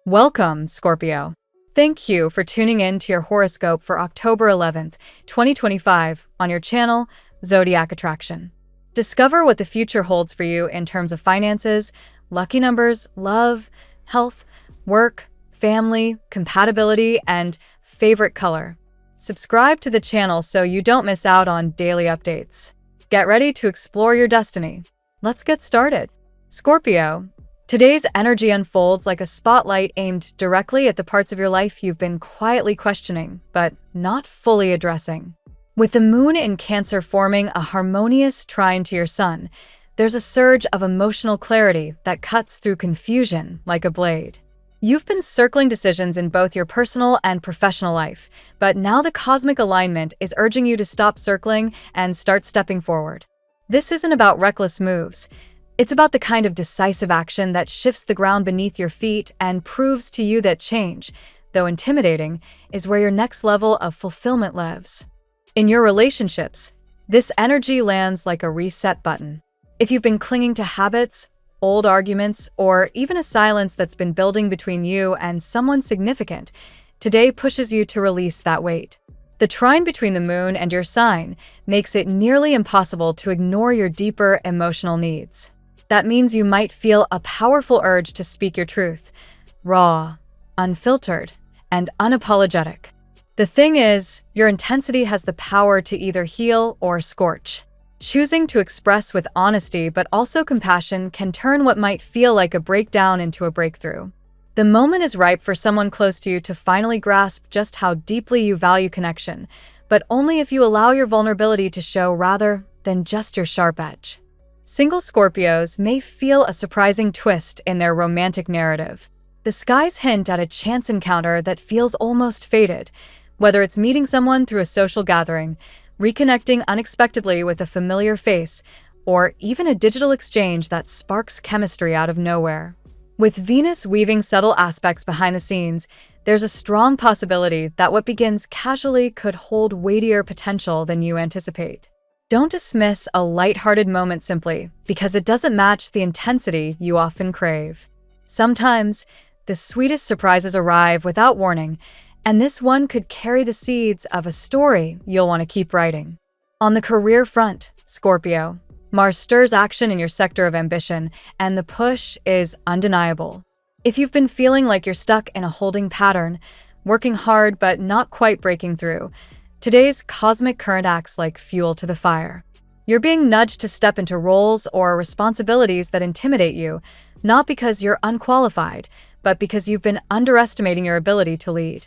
Welcome, Scorpio. Thank you for tuning in to your horoscope for October 11th, 2025 on your channel, Zodiac Attraction. Discover what the future holds for you in terms of finances, lucky numbers, love, health, work, family, compatibility, and favorite color. Subscribe to the channel so you don't miss out on daily updates. Get ready to explore your destiny. Let's get started. Scorpio, today's energy unfolds like a spotlight aimed directly at the parts of your life you've been quietly questioning, but not fully addressing. With the moon in Cancer forming a harmonious trine to your sun, there's a surge of emotional clarity that cuts through confusion like a blade. You've been circling decisions in both your personal and professional life, but now the cosmic alignment is urging you to stop circling and start stepping forward. This isn't about reckless moves. It's about the kind of decisive action that shifts the ground beneath your feet and proves to you that change, though intimidating, is where your next level of fulfillment lives. In your relationships, this energy lands like a reset button. If you've been clinging to habits, old arguments, or even a silence that's been building between you and someone significant, today pushes you to release that weight. The trine between the moon and your sign makes it nearly impossible to ignore your deeper emotional needs. That means you might feel a powerful urge to speak your truth, raw, unfiltered, and unapologetic. The thing is, your intensity has the power to either heal or scorch. Choosing to express with honesty but also compassion can turn what might feel like a breakdown into a breakthrough. The moment is ripe for someone close to you to finally grasp just how deeply you value connection, but only if you allow your vulnerability to show rather than just your sharp edge. Single Scorpios may feel a surprising twist in their romantic narrative. The skies hint at a chance encounter that feels almost fated, whether it's meeting someone through a social gathering, reconnecting unexpectedly with a familiar face, or even a digital exchange that sparks chemistry out of nowhere. With Venus weaving subtle aspects behind the scenes, there's a strong possibility that what begins casually could hold weightier potential than you anticipate. Don't dismiss a lighthearted moment simply because it doesn't match the intensity you often crave. Sometimes, the sweetest surprises arrive without warning, and this one could carry the seeds of a story you'll want to keep writing. On the career front, Scorpio, Mars stirs action in your sector of ambition, and the push is undeniable. If you've been feeling like you're stuck in a holding pattern, working hard but not quite breaking through, today's cosmic current acts like fuel to the fire. You're being nudged to step into roles or responsibilities that intimidate you, not because you're unqualified, but because you've been underestimating your ability to lead.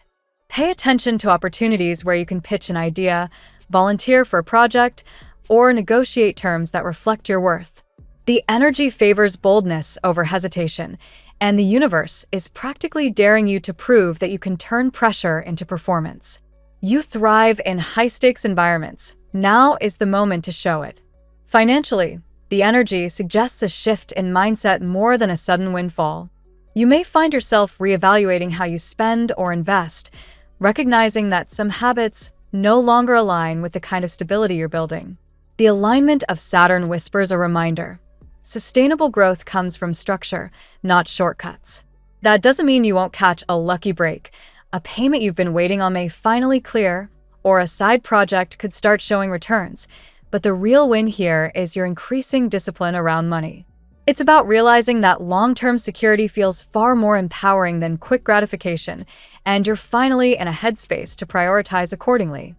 Pay attention to opportunities where you can pitch an idea, volunteer for a project, or negotiate terms that reflect your worth. The energy favors boldness over hesitation, and the universe is practically daring you to prove that you can turn pressure into performance. You thrive in high-stakes environments. Now is the moment to show it. Financially, the energy suggests a shift in mindset more than a sudden windfall. You may find yourself reevaluating how you spend or invest, recognizing that some habits no longer align with the kind of stability you're building. The alignment of Saturn whispers a reminder. Sustainable growth comes from structure, not shortcuts. That doesn't mean you won't catch a lucky break. A payment you've been waiting on may finally clear, or a side project could start showing returns. But the real win here is your increasing discipline around money. It's about realizing that long-term security feels far more empowering than quick gratification, and you're finally in a headspace to prioritize accordingly.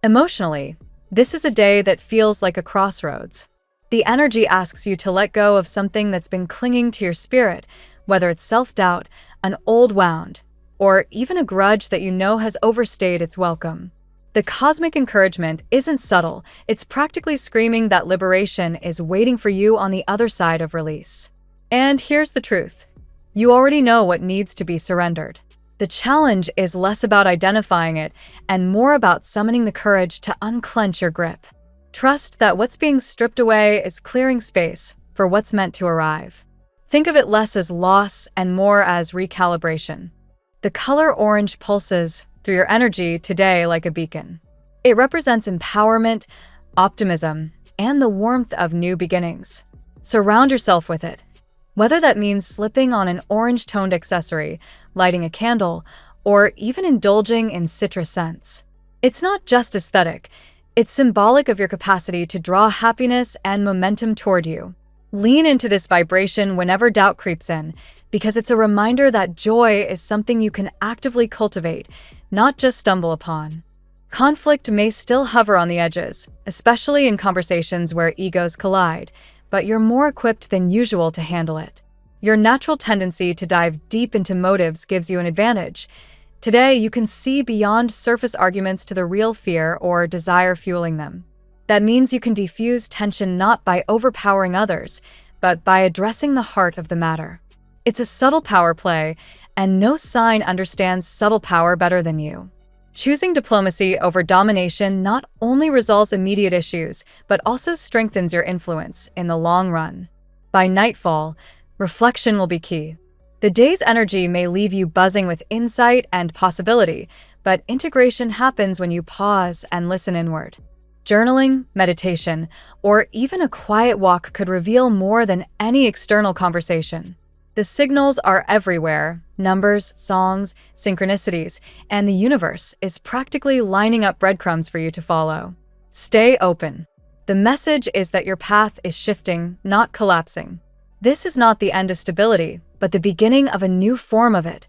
Emotionally, this is a day that feels like a crossroads. The energy asks you to let go of something that's been clinging to your spirit, whether it's self-doubt, an old wound, or even a grudge that you know has overstayed its welcome. The cosmic encouragement isn't subtle, it's practically screaming that liberation is waiting for you on the other side of release. And here's the truth. You already know what needs to be surrendered. The challenge is less about identifying it and more about summoning the courage to unclench your grip. Trust that what's being stripped away is clearing space for what's meant to arrive. Think of it less as loss and more as recalibration. The color orange pulses through your energy today like a beacon. It represents empowerment, optimism, and the warmth of new beginnings. Surround yourself with it. Whether that means slipping on an orange-toned accessory, lighting a candle, or even indulging in citrus scents. It's not just aesthetic, it's symbolic of your capacity to draw happiness and momentum toward you. Lean into this vibration whenever doubt creeps in, because it's a reminder that joy is something you can actively cultivate, not just stumble upon. Conflict may still hover on the edges, especially in conversations where egos collide, but you're more equipped than usual to handle it. Your natural tendency to dive deep into motives gives you an advantage. Today, you can see beyond surface arguments to the real fear or desire fueling them. That means you can diffuse tension not by overpowering others, but by addressing the heart of the matter. It's a subtle power play, and no sign understands subtle power better than you. Choosing diplomacy over domination not only resolves immediate issues, but also strengthens your influence in the long run. By nightfall, reflection will be key. The day's energy may leave you buzzing with insight and possibility, but integration happens when you pause and listen inward. Journaling, meditation, or even a quiet walk could reveal more than any external conversation. The signals are everywhere: numbers, songs, synchronicities, and the universe is practically lining up breadcrumbs for you to follow. Stay open. The message is that your path is shifting, not collapsing. This is not the end of stability, but the beginning of a new form of it,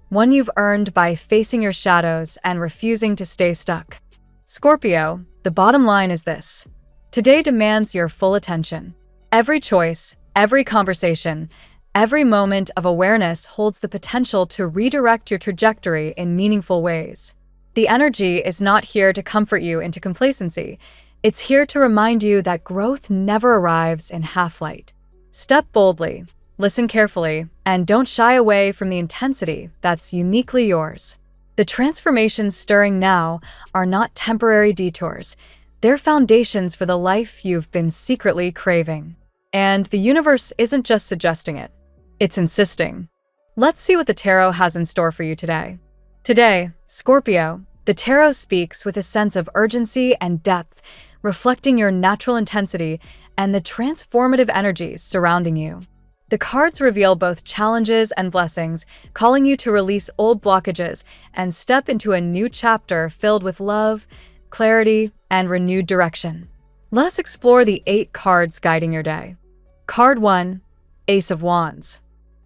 one you've earned by facing your shadows and refusing to stay stuck. Scorpio, the bottom line is this: today demands your full attention. Every choice, every conversation, every moment of awareness holds the potential to redirect your trajectory in meaningful ways. The energy is not here to comfort you into complacency. It's here to remind you that growth never arrives in half-light. Step boldly, listen carefully, and don't shy away from the intensity that's uniquely yours. The transformations stirring now are not temporary detours. They're foundations for the life you've been secretly craving. And the universe isn't just suggesting it. It's insisting. Let's see what the tarot has in store for you today. Today, Scorpio, the tarot speaks with a sense of urgency and depth, reflecting your natural intensity and the transformative energies surrounding you. The cards reveal both challenges and blessings, calling you to release old blockages and step into a new chapter filled with love, clarity, and renewed direction. Let's explore the 8 cards guiding your day. Card 1, Ace of Wands.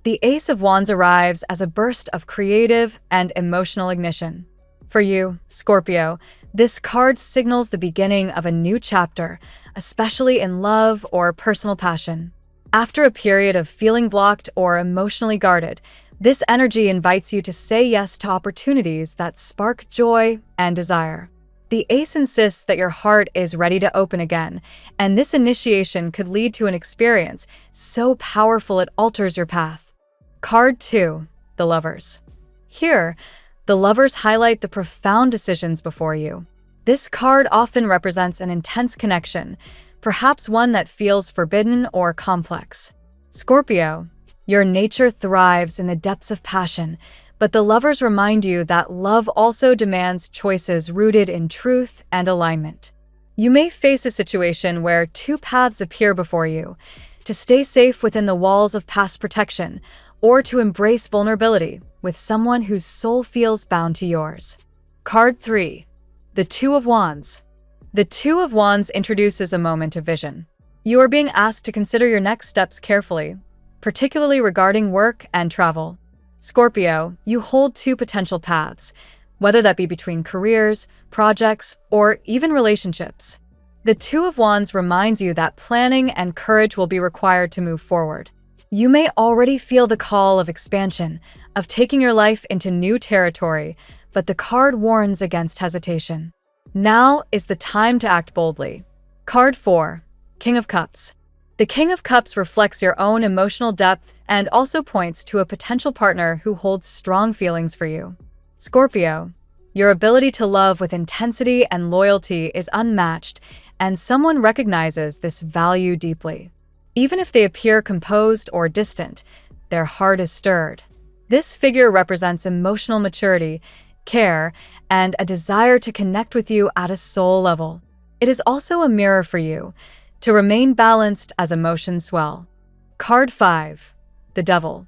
The Ace of Wands arrives as a burst of creative and emotional ignition. For you, Scorpio, this card signals the beginning of a new chapter, especially in love or personal passion. After a period of feeling blocked or emotionally guarded, this energy invites you to say yes to opportunities that spark joy and desire. The Ace insists that your heart is ready to open again, and this initiation could lead to an experience so powerful it alters your path. Card 2, the Lovers. Here, the Lovers highlight the profound decisions before you. This card often represents an intense connection, perhaps one that feels forbidden or complex. Scorpio, your nature thrives in the depths of passion, but the Lovers remind you that love also demands choices rooted in truth and alignment. You may face a situation where 2 paths appear before you: to stay safe within the walls of past protection, or to embrace vulnerability with someone whose soul feels bound to yours. Card 3, the Two of Wands. The Two of Wands introduces a moment of vision. You are being asked to consider your next steps carefully, particularly regarding work and travel. Scorpio, you hold 2 potential paths, whether that be between careers, projects, or even relationships. The Two of Wands reminds you that planning and courage will be required to move forward. You may already feel the call of expansion, of taking your life into new territory, but the card warns against hesitation. Now is the time to act boldly. Card 4, King of Cups. The King of Cups reflects your own emotional depth and also points to a potential partner who holds strong feelings for you. Scorpio, your ability to love with intensity and loyalty is unmatched, and someone recognizes this value deeply. Even if they appear composed or distant, their heart is stirred. This figure represents emotional maturity, care, and a desire to connect with you at a soul level. It is also a mirror for you, to remain balanced as emotions swell. Card 5, the Devil.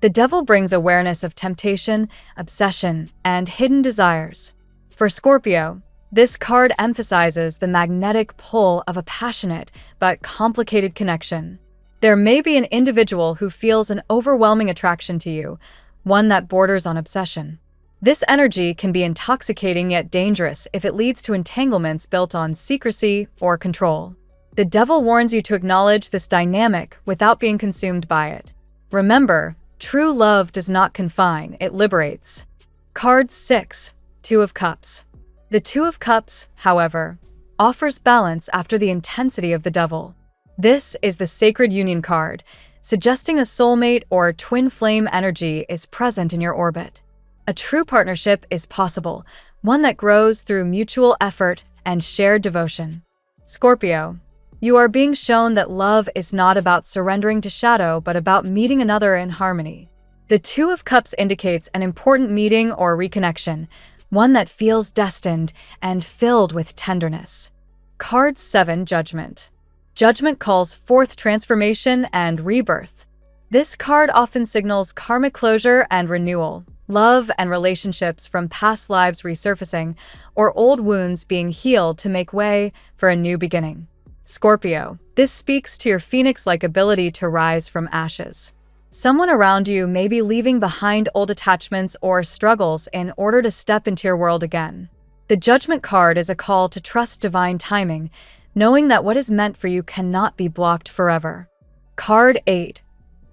The Devil brings awareness of temptation, obsession, and hidden desires. For Scorpio, this card emphasizes the magnetic pull of a passionate but complicated connection. There may be an individual who feels an overwhelming attraction to you, one that borders on obsession. This energy can be intoxicating yet dangerous if it leads to entanglements built on secrecy or control. The Devil warns you to acknowledge this dynamic without being consumed by it. Remember, true love does not confine, it liberates. Card 6, Two of Cups. The Two of Cups, however, offers balance after the intensity of the Devil. This is the Sacred Union card, suggesting a soulmate or twin flame energy is present in your orbit. A true partnership is possible, one that grows through mutual effort and shared devotion. Scorpio, you are being shown that love is not about surrendering to shadow, but about meeting another in harmony. The Two of Cups indicates an important meeting or reconnection, one that feels destined and filled with tenderness. Card 7, Judgment. Judgment calls forth transformation and rebirth. This card often signals karmic closure and renewal, love and relationships from past lives resurfacing, or old wounds being healed to make way for a new beginning. Scorpio, this speaks to your phoenix-like ability to rise from ashes. Someone around you may be leaving behind old attachments or struggles in order to step into your world again. The Judgment card is a call to trust divine timing, knowing that what is meant for you cannot be blocked forever. Card 8,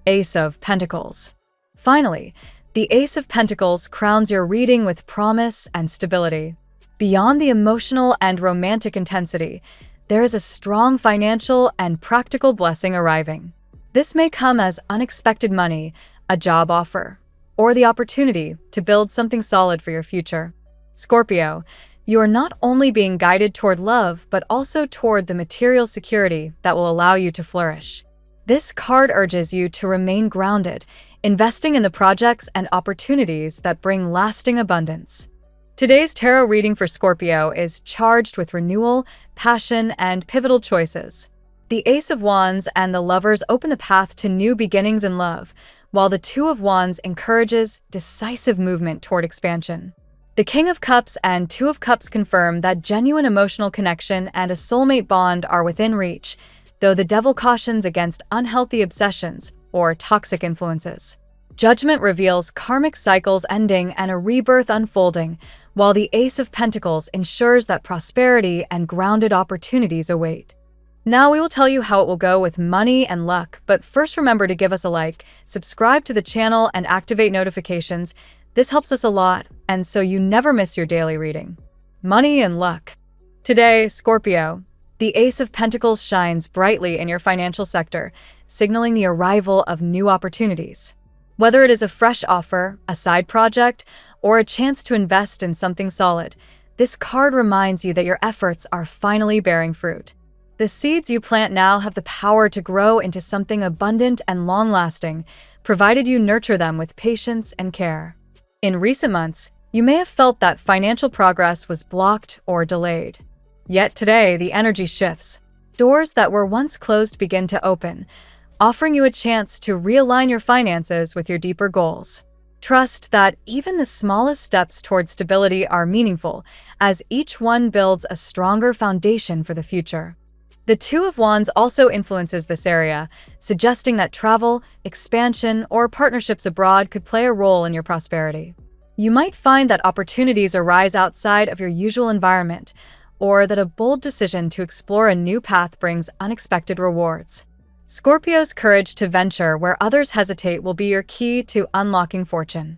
Ace of Pentacles. Finally, the Ace of Pentacles crowns your reading with promise and stability. Beyond the emotional and romantic intensity, there is a strong financial and practical blessing arriving. This may come as unexpected money, a job offer, or the opportunity to build something solid for your future. Scorpio, you are not only being guided toward love, but also toward the material security that will allow you to flourish. This card urges you to remain grounded, investing in the projects and opportunities that bring lasting abundance. Today's tarot reading for Scorpio is charged with renewal, passion, and pivotal choices. The Ace of Wands and the Lovers open the path to new beginnings in love, while the Two of Wands encourages decisive movement toward expansion. The King of Cups and Two of Cups confirm that genuine emotional connection and a soulmate bond are within reach, though the Devil cautions against unhealthy obsessions or toxic influences. Judgment reveals karmic cycles ending and a rebirth unfolding, while the Ace of Pentacles ensures that prosperity and grounded opportunities await. Now we will tell you how it will go with money and luck, but first remember to give us a like, subscribe to the channel, and activate notifications. This helps us a lot, and so you never miss your daily reading. Money and luck. Today, Scorpio, the Ace of Pentacles shines brightly in your financial sector, signaling the arrival of new opportunities. Whether it is a fresh offer, a side project, or a chance to invest in something solid, this card reminds you that your efforts are finally bearing fruit. The seeds you plant now have the power to grow into something abundant and long-lasting, provided you nurture them with patience and care. In recent months, you may have felt that financial progress was blocked or delayed. Yet today, the energy shifts. Doors that were once closed begin to open, offering you a chance to realign your finances with your deeper goals. Trust that even the smallest steps toward stability are meaningful, as each one builds a stronger foundation for the future. The Two of Wands also influences this area, suggesting that travel, expansion, or partnerships abroad could play a role in your prosperity. You might find that opportunities arise outside of your usual environment, or that a bold decision to explore a new path brings unexpected rewards. Scorpio's courage to venture where others hesitate will be your key to unlocking fortune.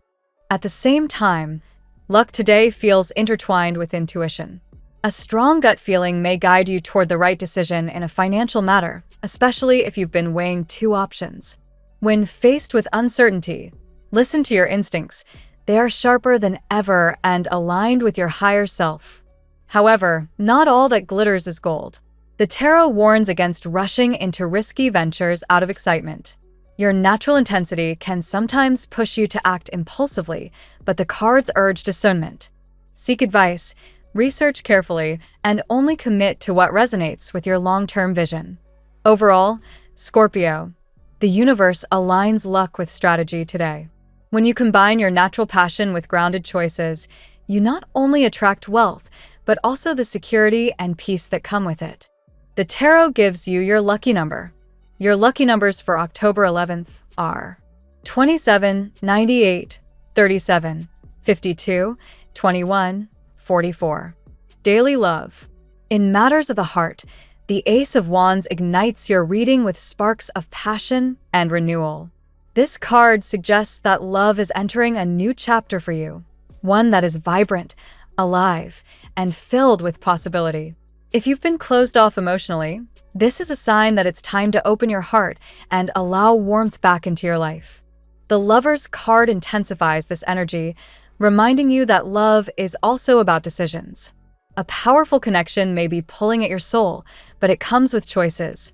At the same time, luck today feels intertwined with intuition. A strong gut feeling may guide you toward the right decision in a financial matter, especially if you've been weighing two options. When faced with uncertainty, listen to your instincts. They are sharper than ever and aligned with your higher self. However, not all that glitters is gold. The tarot warns against rushing into risky ventures out of excitement. Your natural intensity can sometimes push you to act impulsively, but the cards urge discernment. Seek advice, research carefully, and only commit to what resonates with your long-term vision. Overall, Scorpio, The universe aligns luck with strategy today. When you combine your natural passion with grounded choices, you not only attract wealth, but also the security and peace that come with it. The tarot gives you your lucky number. Your lucky numbers for October 11th are 27, 98, 37, 52, 21, 44. Daily love. In matters of the heart, the Ace of Wands ignites your reading with sparks of passion and renewal. This card suggests that love is entering a new chapter for you, one that is vibrant, alive, and filled with possibility. If you've been closed off emotionally, this is a sign that it's time to open your heart and allow warmth back into your life. The Lover's card intensifies this energy, reminding you that love is also about decisions. A powerful connection may be pulling at your soul, but it comes with choices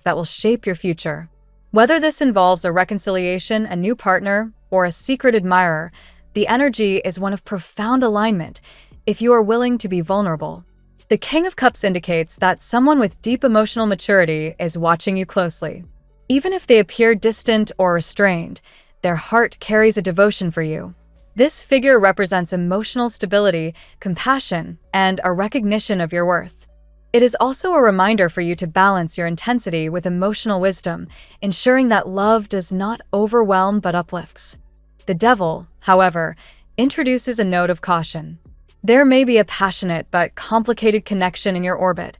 that will shape your future. Whether this involves a reconciliation, a new partner, or a secret admirer, the energy is one of profound alignment if you are willing to be vulnerable. The King of Cups indicates that someone with deep emotional maturity is watching you closely. Even if they appear distant or restrained, their heart carries a devotion for you. This figure represents emotional stability, compassion, and a recognition of your worth. It is also a reminder for you to balance your intensity with emotional wisdom, ensuring that love does not overwhelm but uplifts. The Devil, however, introduces a note of caution. There may be a passionate but complicated connection in your orbit,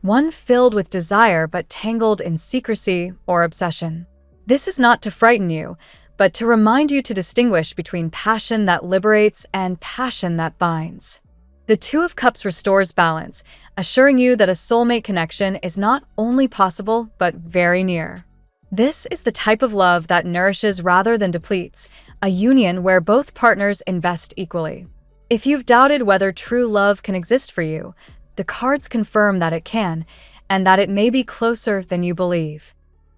one filled with desire but tangled in secrecy or obsession. This is not to frighten you, but to remind you to distinguish between passion that liberates and passion that binds. The Two of Cups restores balance, assuring you that a soulmate connection is not only possible, but very near. This is the type of love that nourishes rather than depletes, a union where both partners invest equally. If you've doubted whether true love can exist for you, the cards confirm that it can, and that it may be closer than you believe.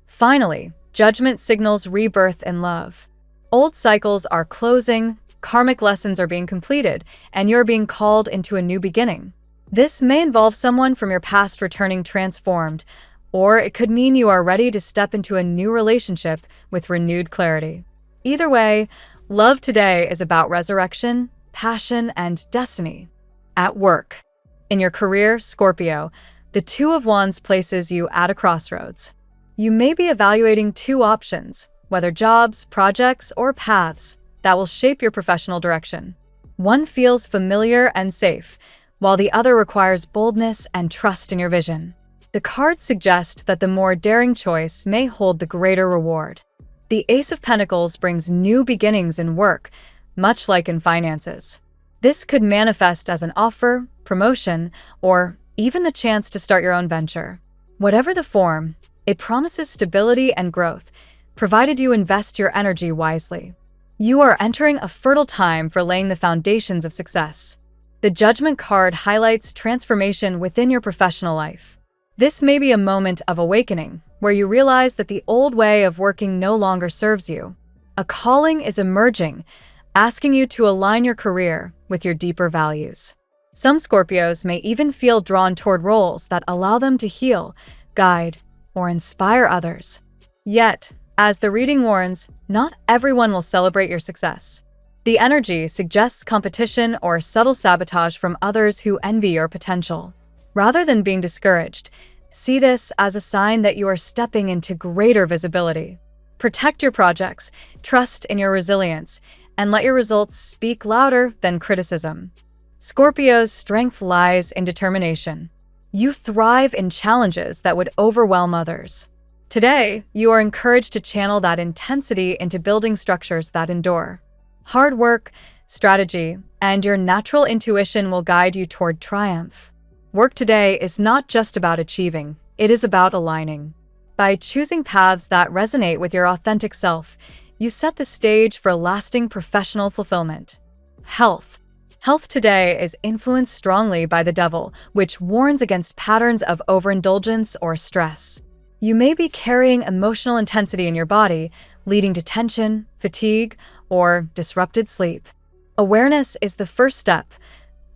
Finally, Judgment signals rebirth in love. Old cycles are closing, karmic lessons are being completed, and you're being called into a new beginning. This may involve someone from your past returning transformed, or it could mean you are ready to step into a new relationship with renewed clarity. Either way, love today is about resurrection, passion, and destiny. At work. In your career, Scorpio, the Two of Wands places you at a crossroads. You may be evaluating two options, whether jobs, projects, or paths, that will shape your professional direction. One feels familiar and safe, while the other requires boldness and trust in your vision. The cards suggest that the more daring choice may hold the greater reward. The Ace of Pentacles brings new beginnings in work, much like in finances. This could manifest as an offer, promotion, or even the chance to start your own venture. Whatever the form, it promises stability and growth, provided you invest your energy wisely. You are entering a fertile time for laying the foundations of success. The Judgment card highlights transformation within your professional life. This may be a moment of awakening, where you realize that the old way of working no longer serves you. A calling is emerging, asking you to align your career with your deeper values. Some Scorpios may even feel drawn toward roles that allow them to heal, guide, or inspire others. Yet, as the reading warns, not everyone will celebrate your success. The energy suggests competition or subtle sabotage from others who envy your potential. Rather than being discouraged, see this as a sign that you are stepping into greater visibility. Protect your projects, trust in your resilience, and let your results speak louder than criticism. Scorpio's strength lies in determination. You thrive in challenges that would overwhelm others. Today, you are encouraged to channel that intensity into building structures that endure. Hard work, strategy, and your natural intuition will guide you toward triumph. Work today is not just about achieving, it is about aligning. By choosing paths that resonate with your authentic self, you set the stage for lasting professional fulfillment. Health. Health today is influenced strongly by the Devil, which warns against patterns of overindulgence or stress. You may be carrying emotional intensity in your body, leading to tension, fatigue, or disrupted sleep. Awareness is the first step.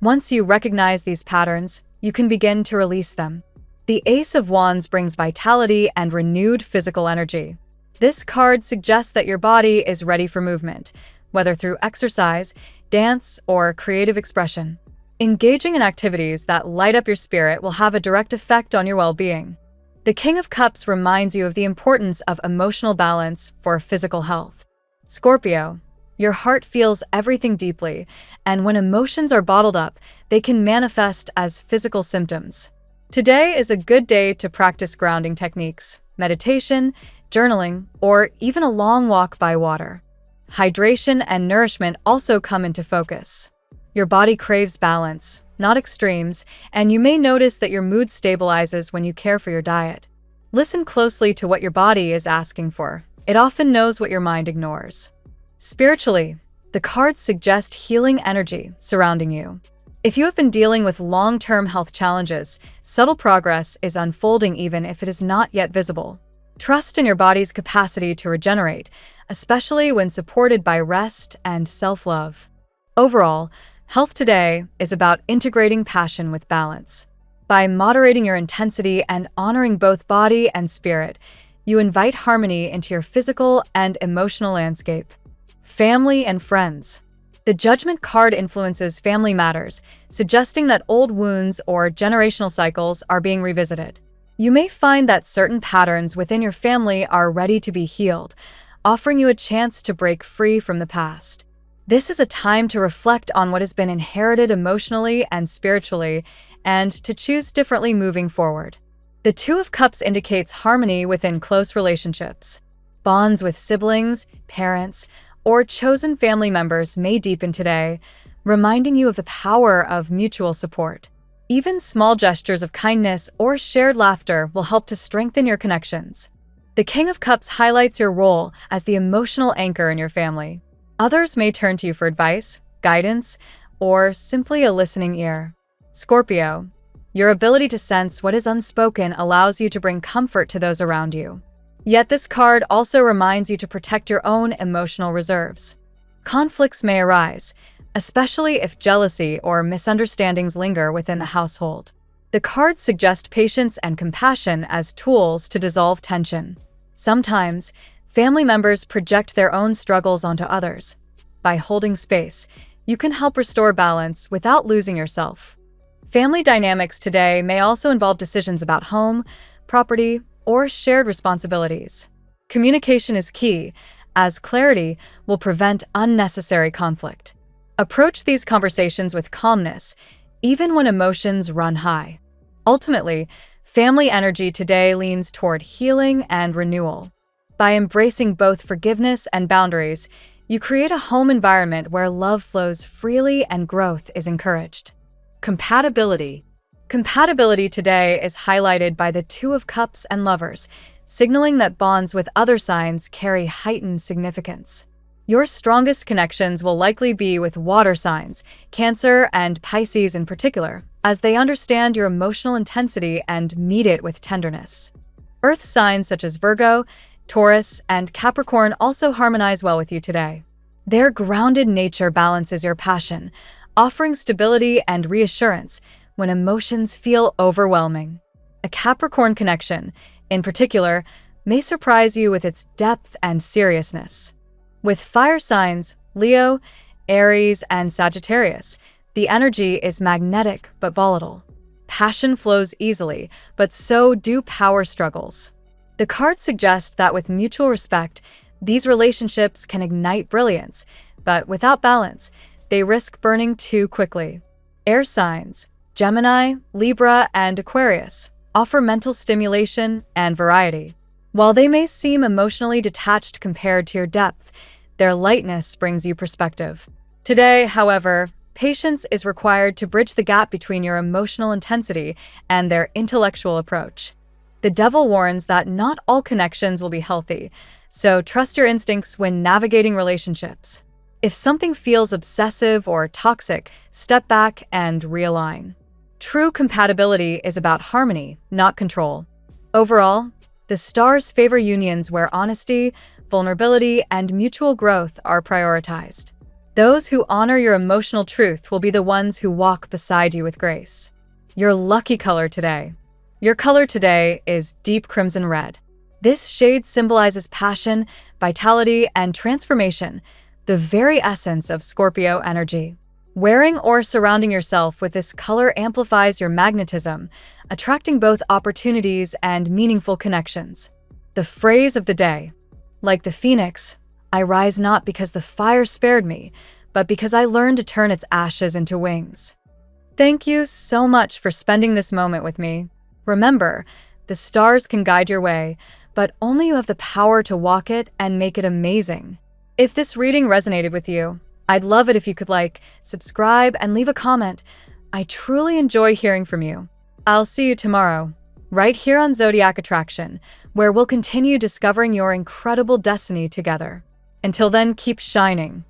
Once you recognize these patterns, you can begin to release them. The Ace of Wands brings vitality and renewed physical energy. This card suggests that your body is ready for movement, whether through exercise, dance, or creative expression. Engaging in activities that light up your spirit will have a direct effect on your well-being. The King of Cups reminds you of the importance of emotional balance for physical health. Scorpio, your heart feels everything deeply, and when emotions are bottled up, they can manifest as physical symptoms. Today is a good day to practice grounding techniques, meditation, journaling, or even a long walk by water. Hydration and nourishment also come into focus. Your body craves balance, not extremes, and you may notice that your mood stabilizes when you care for your diet. Listen closely to what your body is asking for. It often knows what your mind ignores. Spiritually, the cards suggest healing energy surrounding you. If you have been dealing with long-term health challenges, subtle progress is unfolding even if it is not yet visible. Trust in your body's capacity to regenerate, especially when supported by rest and self-love. Overall, health today is about integrating passion with balance. By moderating your intensity and honoring both body and spirit, you invite harmony into your physical and emotional landscape. Family and friends. The Judgment card influences family matters, suggesting that old wounds or generational cycles are being revisited. You may find that certain patterns within your family are ready to be healed, offering you a chance to break free from the past. This is a time to reflect on what has been inherited emotionally and spiritually, and to choose differently moving forward. The Two of Cups indicates harmony within close relationships. Bonds with siblings, parents, or chosen family members may deepen today, reminding you of the power of mutual support. Even small gestures of kindness or shared laughter will help to strengthen your connections. The King of Cups highlights your role as the emotional anchor in your family. Others may turn to you for advice, guidance, or simply a listening ear. Scorpio, your ability to sense what is unspoken allows you to bring comfort to those around you. Yet this card also reminds you to protect your own emotional reserves. Conflicts may arise, especially if jealousy or misunderstandings linger within the household. The cards suggest patience and compassion as tools to dissolve tension. Sometimes, family members project their own struggles onto others. By holding space, you can help restore balance without losing yourself. Family dynamics today may also involve decisions about home, property, or shared responsibilities. Communication is key, as clarity will prevent unnecessary conflict. Approach these conversations with calmness, even when emotions run high. Ultimately, family energy today leans toward healing and renewal. By embracing both forgiveness and boundaries, you create a home environment where love flows freely and growth is encouraged. Compatibility. Compatibility today is highlighted by the Two of Cups and Lovers, signaling that bonds with other signs carry heightened significance. Your strongest connections will likely be with water signs, Cancer and Pisces in particular, as they understand your emotional intensity and meet it with tenderness. Earth signs such as Virgo, Taurus, and Capricorn also harmonize well with you today. Their grounded nature balances your passion, offering stability and reassurance when emotions feel overwhelming. A Capricorn connection, in particular, may surprise you with its depth and seriousness. With fire signs, Leo, Aries, and Sagittarius, the energy is magnetic but volatile. Passion flows easily, but so do power struggles. The cards suggest that with mutual respect, these relationships can ignite brilliance, but without balance, they risk burning too quickly. Air signs, Gemini, Libra, and Aquarius, offer mental stimulation and variety. While they may seem emotionally detached compared to your depth, their lightness brings you perspective. Today, however, patience is required to bridge the gap between your emotional intensity and their intellectual approach. The devil warns that not all connections will be healthy, so trust your instincts when navigating relationships. If something feels obsessive or toxic, step back and realign. True compatibility is about harmony, not control. Overall, the stars favor unions where honesty, vulnerability, and mutual growth are prioritized. Those who honor your emotional truth will be the ones who walk beside you with grace. Your lucky color today. Your color today is deep crimson red. This shade symbolizes passion, vitality, and transformation, the very essence of Scorpio energy. Wearing or surrounding yourself with this color amplifies your magnetism, attracting both opportunities and meaningful connections. The phrase of the day: like the phoenix, I rise not because the fire spared me, but because I learned to turn its ashes into wings. Thank you so much for spending this moment with me. Remember, the stars can guide your way, but only you have the power to walk it and make it amazing. If this reading resonated with you, I'd love it if you could like, subscribe, and leave a comment. I truly enjoy hearing from you. I'll see you tomorrow, right here on Zodiac Attraction, where we'll continue discovering your incredible destiny together. Until then, keep shining.